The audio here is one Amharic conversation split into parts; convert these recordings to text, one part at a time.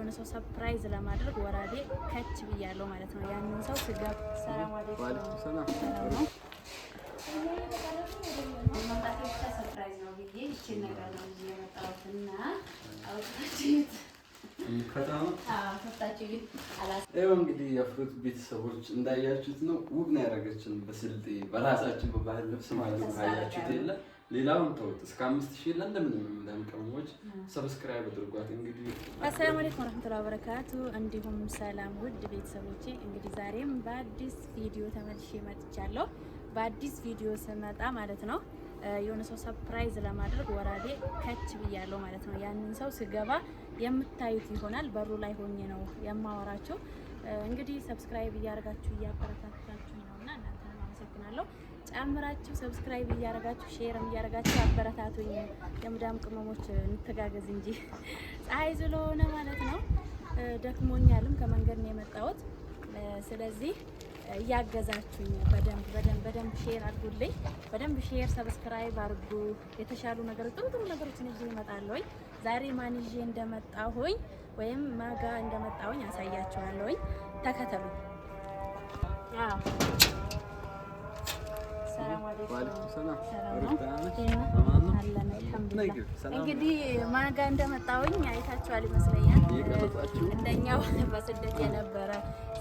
የሆነ ሰው ሰርፕራይዝ ለማድረግ ወራዴ ከች ብያለሁ ማለት ነው። ያንን ሰው ስጋብ ሰላም አለይኩም ሰላም ነው ማጣት ብቻ ሰርፕራይዝ ነው ብዬ እቺ ነገር ነው እዚህ የመጣሁትና አውጥታችሁት እንግዲህ የፍሩት ቤተሰቦች እንዳያችሁት ነው። ውብ ነው ያደረገችን በስልጤ በራሳችን በባህል ልብስ ማለት ነው። ካያችሁት የለ ሌላውን ተውት። እስከ 5000 ለምንም ለምቀሞች ሰብስክራይብ አድርጓት። እንግዲህ አሰላሙ አለይኩም ወራህመቱላሂ ወበረካቱ። እንዲሁም ሰላም ውድ ቤተሰቦቼ፣ እንግዲህ ዛሬም በአዲስ ቪዲዮ ተመልሼ መጥቻለሁ። በአዲስ ቪዲዮ ስመጣ ማለት ነው የሆነ ሰው ሰርፕራይዝ ለማድረግ ወራዴ ከች ብያለሁ ማለት ነው። ያንን ሰው ስገባ የምታዩት ይሆናል። በሩ ላይ ሆኜ ነው የማወራችሁ። እንግዲህ ሰብስክራይብ እያደረጋችሁ እያበረታታችሁ ነውና እናንተንም አመሰግናለሁ። ጨምራችሁ ሰብስክራይብ እያደረጋችሁ ሼርም እያደረጋችሁ አበረታቱኝ። የምዳም ቅመሞች እንተጋገዝ እንጂ ፀሐይ ስለሆነ ማለት ነው። ደክሞኛልም ከመንገድ ነው የመጣሁት። ስለዚህ እያገዛችሁኝ በደንብ ሼር አድርጉልኝ። በደንብ ሼር ሰብስክራይብ አድርጉ። የተሻሉ ነገሮች ጥሩ ነገሮችን ይዤ እመጣለሁኝ። ዛሬ ማን ይዤ እንደመጣሁኝ ወይም ማጋ እንደመጣሁኝ አሳያችኋለሁኝ። ተከተሉ። ሰላም አለይኩም ሰላም። እንግዲህ ማጋ እንደመጣሁኝ አይታችኋል ይመስለኛል። እንደኛው በስደት የነበረ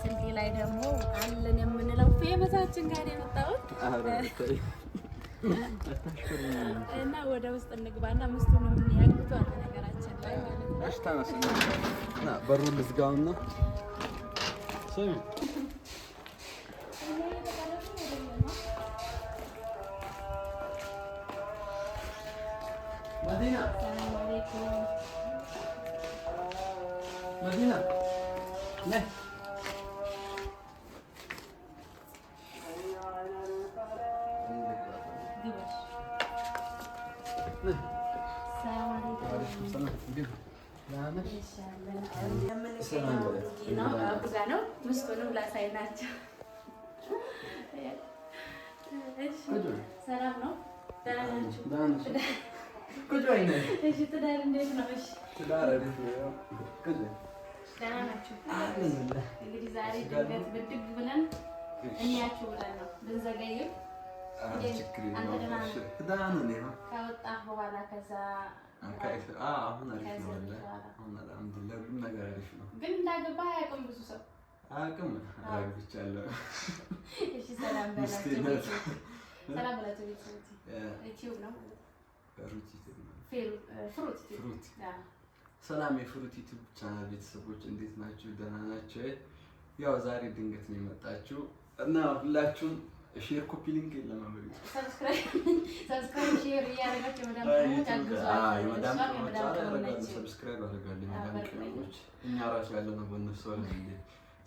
ስልጤ ላይ ደግሞ አለን የምንለው ፌመሳችን ጋር የመጣሁት እና ወደ ውስጥ እንግባና ምስቱንም ያግቷል ነገራችን ላይ ማለት ነው። እና በሩን ልዝጋውና መዲና ሰላም አለይኩም መዲና ነይ ምስቱንም ላሳይናቸው። ሰላም ነው? ደህና ናችሁ? እሺ ትዳር እንዴት ነው? እሺ ትዳር እንዴት ነው? ደህና ናችሁ? እንግዲህ ዛሬ ድንገት ብድግ ብለን እንያችሁ ብለን ነው ብንዘገይም ከወጣህ በኋላ ከዛ አሁን አሪፍ ነው። አሁን አልሐምዱሊላህ ሁሉም ነገር አሪፍ ነው። ግን እንዳገባህ አያውቅም ብዙ ሰው አያውቅም። አግብቻለሁ። እሺ ሰላም በላቸው። ሰላም በላቸው። ዩቲዩብ ነው ፍሩት። ሰላም የፍሩት ዩቲዩብ ቻናል ቤተሰቦች እንዴት ናችሁ? ደህና ናችሁ? ያው ዛሬ ድንገት ነው የመጣችሁ እና ሁላችሁም ሼር ኮፒ ሊንክ ለማመሪ ሰብስክራይብ ሼር እያደረጋችሁ ሰብስክራይብ አድርጋለሁ። እኛ ራሱ ያለነው በእነሱ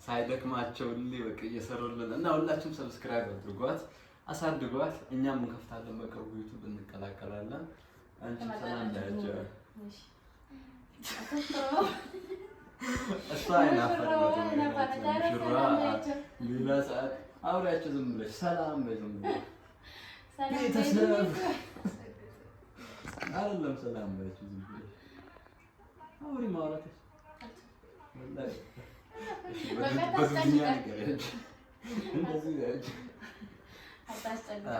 ሳይደክማቸው በቃ እየሰሩልን እና ሁላችሁም ሰብስክራይብ አድርጓት አሳድጓት። እኛም እንከፍታለን በቅርቡ ዩቲዩብ እንቀላቀላለን። አንቺ ሰላም ዳያቸው እሷ ሌላ ሰዓት አውሪያቸው ዝም ብለሽ ሰላም በይ። ዝም ብለሽ ቤተሰብ አይደለም ሰላም በያቸው ዝም ብለሽ አውሪ ማውራትሽ ወላሂ በዱንያ ነገር እንደዚህ ያች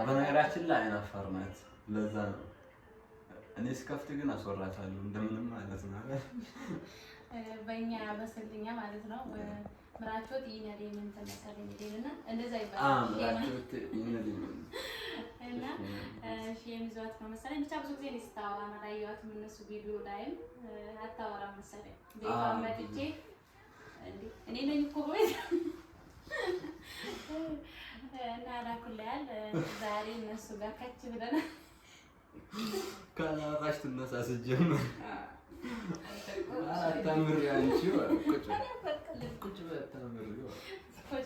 በነገራችን ላይ አይናፋር ናት። ለዛ ነው እኔ እስከፍት ግን አስወራታለሁ እንደምንም ማለት ነው። በእኛ በስልጥኛ ማለት ነው ምራቾት ይነሪ ምን ተመሰለ እንደና እንደዛ ይባላል። ምራቾት ይነሪ እና ሸሚዟት ነው መሰለኝ። ብቻ ብዙ ጊዜ ስታወራ ማዳያት እነሱ ቪዲዮ ላይም አታወራ መሰለኝ። ቤቷን መጥቼ እኔ ነኝ እኮ ወይ እና አላኩልያል ዛሬ እነሱ ጋር ከች ብለናል። ካላራሽ ትነሳስ ጀመር አታምሪ አንቺ ቁጭ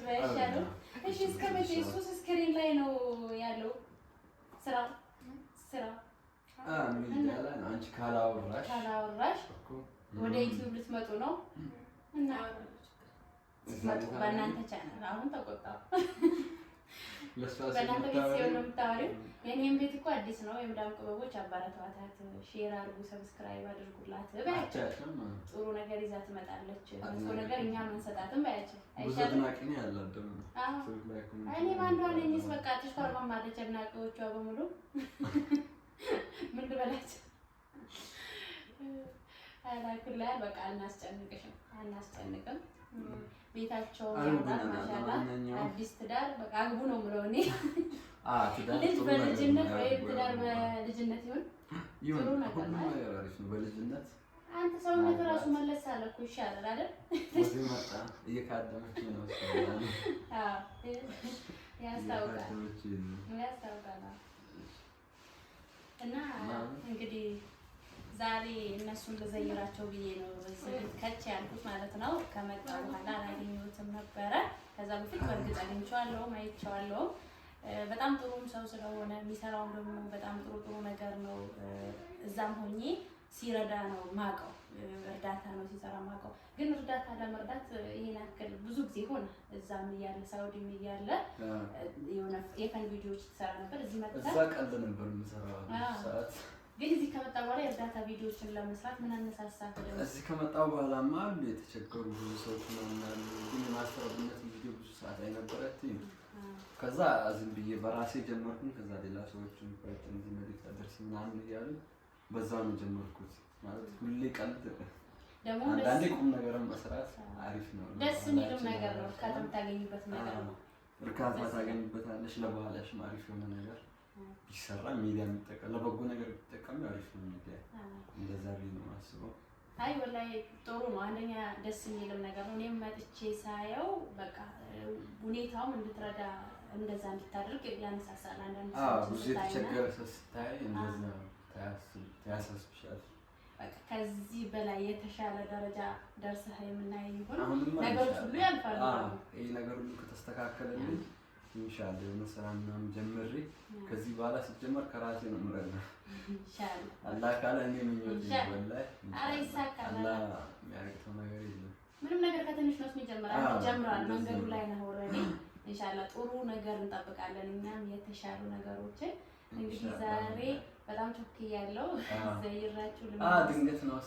በያሻለው። እሺ እስከ መቼ እሱስ ስክሪን ላይ ነው ያለው? ስራ ምን ይላል? አንቺ ካላወራሽ ወደ ዩቲዩብ ልትመጡ ነው እና በእናንተ ቻናል አሁን ተቆጣሁ። በእናንተ ቤት ሲሆን ነው የምታወሪው። የኔም ቤት እኮ አዲስ ነው። የመዳም ቅመሞች አባራቷታት፣ ሼር አድርጉ፣ ሰብስክራይብ አድርጉላት በያቸው። ጥሩ ነገር ይዛ ትመጣለች። መጥፎ ነገር እኛ መንሰጣትም በያቸው። አይሻልም? እኔ ማንዷ ነኝስ በቃ ትሽኮርማማለች። አድናቂዎቿ በሙሉ ምን ልበላቸው? አላኩላል በቃ አናስጨንቅሽም፣ አናስጨንቅም። ቤታቸው ያምራል ማሻአላ። አዲስ ትዳር በቃ አግቡ ነው የምለው እኔ። ልጅ በልጅነት ወይ ትዳር በልጅነት ይሁን ጥሩ ነገር ነው። በልጅነት አንተ ሰውነት ራሱ መለስ አለ እኮ ይሻላል አይደል? እዚህ መጣ እየካደመች ነው ያስታውቃል። ያስታውቃል። እና እንግዲህ ዛሬ እነሱን ልዘይራቸው ብዬ ነው ከች ያልኩት ማለት ነው። ከመጣ በኋላ አላገኘሁትም ነበረ። ከዛ በፊት በእርግጥ አግኝቼዋለሁ፣ አይቼዋለሁ። በጣም ጥሩም ሰው ስለሆነ የሚሰራውን ደግሞ በጣም ጥሩ ነገር ነው። እዛም ሆኜ ሲረዳ ነው ማቀው፣ እርዳታ ነው ሲሰራ ማቀው። ግን እርዳታ ለመርዳት ይሄን ያክል ብዙ ጊዜ ሆነ። እዛም እያለ ሳውዲም እያለ የሆነ የፈን ቪዲዮዎች ትሰራ ነበር። እዚህ መጣ እዛ ቀልድ ነበር የምሰራው ሰዓት። ግን እዚህ ከመጣ በኋላ የእርዳታ ቪዲዮዎችን ለመስራት ምን አነሳሳ? እዚህ ከመጣው በኋላማ አሉ የተቸገሩ ብዙ ሰዎች ነው ያሉ። ግን የማስተረብነት ቪዲዮ ብዙ ሰዓት አይነበረትም። ከዛ ዝም ብዬ በራሴ ጀመርኩኝ። ከዛ ሌላ ሰዎችን ቆይቶ እንዲህ መልዕክት አደርስ ምናምን እያሉ በዛው ነው ጀመርኩት። ማለት ሁሌ ቀልድ ደግሞ አንዳንዴ ቁም ነገርን መስራት አሪፍ ነው። ደስ የሚልም ነገር ነው። እርካታ የምታገኝበት ነገር ነው። እርካታ ታገኝበታለሽ። ለባህላሽ አሪፍ የሆነ ነገር ቢሰራ ሚዲያ የሚጠቀም ለበጎ ነገር ቢጠቀም አሪፍ ነው ሚዲያ። እንደዛ ቢሆን ነው የማስበው። አይ ወላሂ ጥሩ ነው። አንደኛ ደስ የሚልም ነገር ነው። እኔም መጥቼ ሳየው በቃ ሁኔታውም እንድትረዳ እንደዛ እንድታደርግ ያነሳሳል። አንዳንድ ሰዎች ብዙ የተቸገረ ሰው ስታይ እንደዛ ታያሳስብሻል። በቃ ከዚህ በላይ የተሻለ ደረጃ ደርሰህ የምናየው ይሁን። ነገሮች ሁሉ ያልፋሉ። ይሄ ነገር ሁሉ ከተስተካከለልኝ ኢንሻአላህ የሆነ ስራ ምናምን ጀምሬ ከዚህ በኋላ ሲጀመር ከራሴ ነው የምረዳው። ኢንሻአላህ አላህ ካለ እኔ ምን ይወጣል ወላሂ። አረ ይሳካል። አላህ የሚያደርገው ነገር የለም። ምንም ነገር ከትንሽ ነው የሚጀምረው። ጀምራል፣ መንገዱ ላይ ነው ኦልሬዲ። ኢንሻአላህ ጥሩ ነገር እንጠብቃለን። እኛም የተሻሉ ነገሮችን እንግዲህ ዛሬ በጣም ቾክያለሁ። ዘይራችሁ ድንገት ነው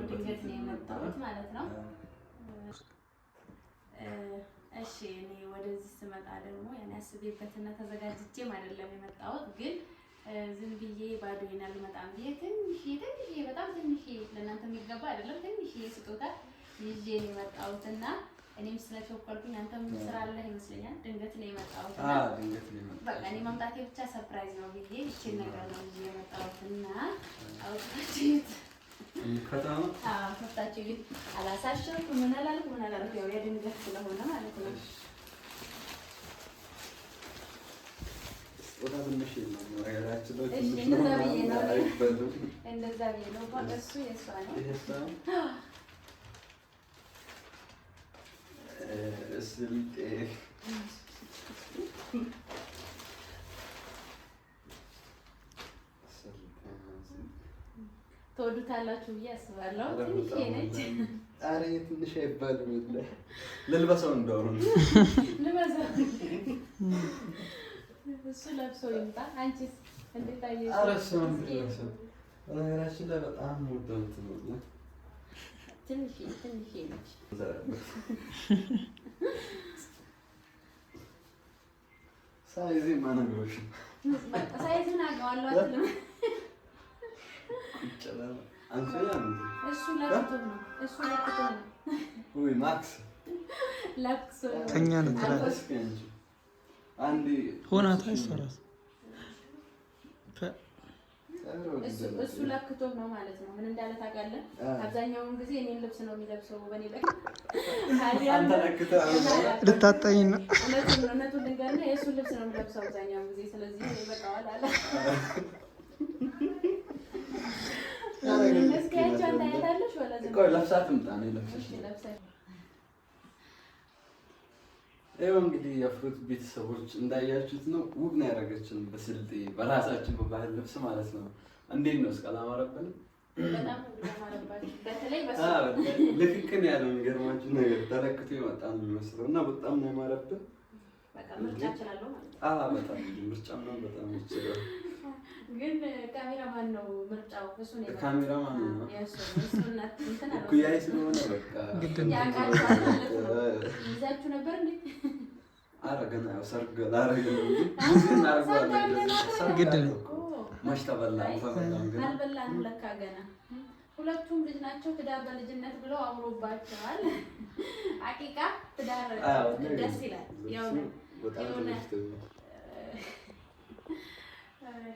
ድንገት ነው የመጣሁት ማለት ነው። እሺ እኔ ወደዚህ ስመጣ ደግሞ ያኔ አስቤበትና ተዘጋጅቼም አይደለም የመጣሁት። ግን ዝም ብዬ ባዶዬን አልመጣም ብዬ ትንሽዬ በጣም ትንሽዬ ለእናንተ የሚገባ አይደለም ትንሽዬ ስጦታ ይዤ ነው የመጣሁትና እኔም ስለቸኮልኩኝ አንተም ስራ አለህ ይመስለኛል። ድንገት ነው የመጣሁት። ድንገት ነው የመጣሁት። በቃ እኔ መምጣቴ ብቻ ሰርፕራይዝ ነው ብዬ እቺን ነገር ነው ይዤ የመጣሁትና አውጥታችሁት ከፍታችሁ ግን አላሳሸርኩም። ምን አላልኩም ያው የድንገት ስለሆነ ማለት ነው። ወደ ትንሽ ነው ነገራችን ነው። እንደዛ ብዬ ነው እሱ የእሷ ነው። ስልጤ ትወዱታላችሁ ብዬ አስባለሁ። ትንሽ ነች። ኧረ ትንሽ አይባልም። ልልበሰው እንደው ልበሰው እሱ ለብሶ ይምጣ። አንቺስ እንዴት አየሽ? ኧረ እሱ ነገራችን ላይ በጣም ወደው እንትን ነው። ትንሽ ነች። ሳይዝ ማነግሮሽ ሳይዝን አውቀዋለሁ አትልም። አንቺ እሱ ለክቶ ነው። ወይ ማክስ ለክሶ ተኛ ነው ትላለች። አንዴ ሆና ታይሰራስ እሱ ለክቶ ነው ማለት ነው። ምን እንዳለ ታውቃለህ? አብዛኛውን ጊዜ እኔን ልብስ ነው የሚለብሰው በኔ ላይ አንተ ለክተህ ልታጣኝ ነው። እውነቱን ልንገርህ የእሱን ልብስ ነው የሚለብሰው አብዛኛውን ጊዜ። ስለዚህ ይበቃዋል አለ። እስኪ አንቺ ታያታለሽ ወላ ዝም ቆይ ለብሳት ምጣ ነው ለብሰሽ ይኸው እንግዲህ የፍሩት ቤተሰቦች እንዳያችሁት ነው። ውብ ነው ያደረገችን በስልጤ በራሳችን በባህል ልብስ ማለት ነው። እንዴት ነው እስከ አላማረብንም? በጣም አማረባችሁ። በተለይ ልክክን ያለው የሚገርማችሁ ነገር ተለክቶ የመጣ ነው የሚመስለው እና በጣም ነው ያማረብን። በቃ ምርጫ እችላለሁ ማለት ነው። አዎ በጣም ምርጫ ነው በጣም ይችላል። ግን ካሜራማን ነው ምርጫው እሱ ነው። ካሜራማን ነው እሱና እንትን አለ ኩያይ ስለሆነ በቃ ይዛችሁ ነበር እንዴ? አረገና ያው ሰርግ ላረገ ነው እንጂ እናረጋለን። ግድ ነው ማሽ ተበላን ፈበላን ግን አልበላንም ለካ ገና። ሁለቱም ልጅ ናቸው። ትዳር በልጅነት ብለው አምሮባቸዋል። አቂቃ ትዳር ደስ ይላል። ያው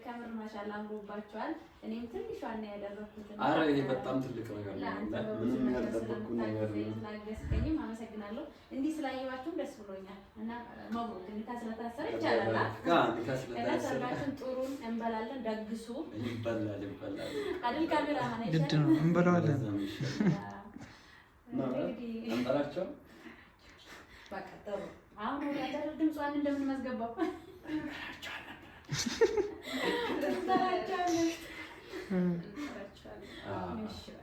ከምር ማሻአላ አምሮባቸዋል። እኔም ትንሽ ዋና ያደረኩት ነው። አረ ይሄ በጣም ትልቅ ነገር ነው። ምንም ያልጠበቅኩ ነገር ነው። ስላገዝከኝም አመሰግናለሁ። እንዲህ ስላየኋችሁም ደስ ብሎኛል እና መብሩክ ኒካ ስለታሰረ ይቻላል። ሰርጋችሁን ጥሩን እንበላለን። ደግሱ። ይበላል አይደል? ካሜራ ማን ግድ ነው እንበላዋለን። አንጠራቸው በቃ ጥሩ። አሁን ወደ ድምጿን እንደምን ማስገባው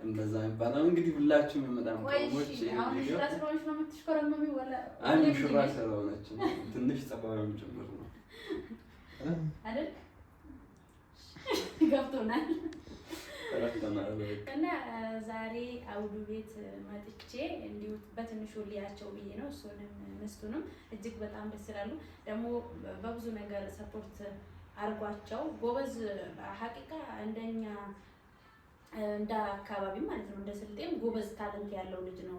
እንደዛ የሚባለው እንግዲህ ሁላችሁም የመዳም ቆሞች ሙሽራ ስለሆነች ትንሽ ጸባዩም ጭምር ነው አይደል? ገብቶናል። እና ዛሬ አውዱ ቤት መጥቼ እንዲሁ በትንሹ ሊያቸው ብዬ ነው። እሱንም ምስቱንም እጅግ በጣም ደስ ይላሉ። ደግሞ በብዙ ነገር ሰፖርት አርጓቸው ጎበዝ። ሀቂቃ እንደኛ እንደ አካባቢ ማለት ነው እንደ ስልጤም ጎበዝ ታለንት ያለው ልጅ ነው።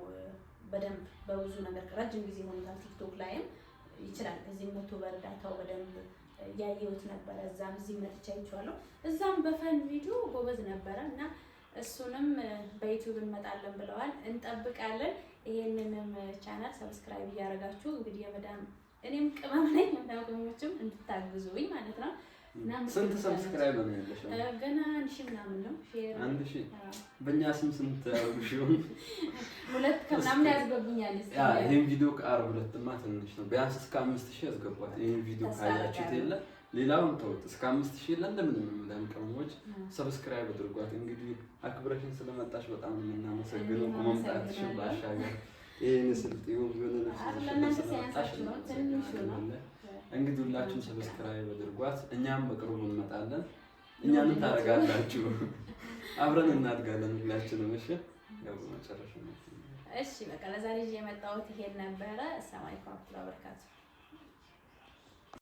በደንብ በብዙ ነገር ረጅም ጊዜ ሆኖታል። ቲክቶክ ላይም ይችላል። እዚህ መቶ በእርዳታው በደንብ ያየሁት ነበረ። እዛም እዚህ መጥቻ አይቼዋለሁ። እዛም በፈን ቪዲዮ ጎበዝ ነበረ እና እሱንም በዩቲዩብ እንመጣለን ብለዋል። እንጠብቃለን። ይሄንንም ቻናል ሰብስክራይብ እያደረጋችሁ እንግዲህ የመዳም እኔም ቅመም ነኝ እንዳውቁኝም እንድታግዙኝ ማለት ነው። ስንት ሰብስክራይብ ነው ያለሽ? ገና 1000 ምናምን ነው። ሼር 1000 በእኛ ስም ስንት ያውሽው? ሁለት ከምናምን ያስገቡኛል። ይሄን ቪዲዮ ከአርብ ሁለትማ ትንሽ ነው። ቢያንስ እስከ 5000 ያስገቧት። ይሄን ቪዲዮ ካያችሁት የለ ሌላውን ተውት። እስከ 5000 የለ እንደምንም እንደም ቀሞች ሰብስክራይብ አድርጓት። እንግዲህ አክብረሽን ስለመጣሽ በጣም ነው የምናመሰግነው። መምጣትሽን ባሻገር ይሄን ስልጤው ቢሆን እንግዲህ ሁላችሁም ሰብስክራይብ አድርጓት። እኛም በቅርቡ እንመጣለን። እኛንም ታደርጋላችሁ፣ አብረን እናድጋለን ሁላችንም። እሺ ያው መጨረሻ ነው። እሺ በቃ ለዛሬ የመጣሁት ይሄን ነበረ። ሰላም አለይኩም ወራህመቱላሂ ወበረካቱ።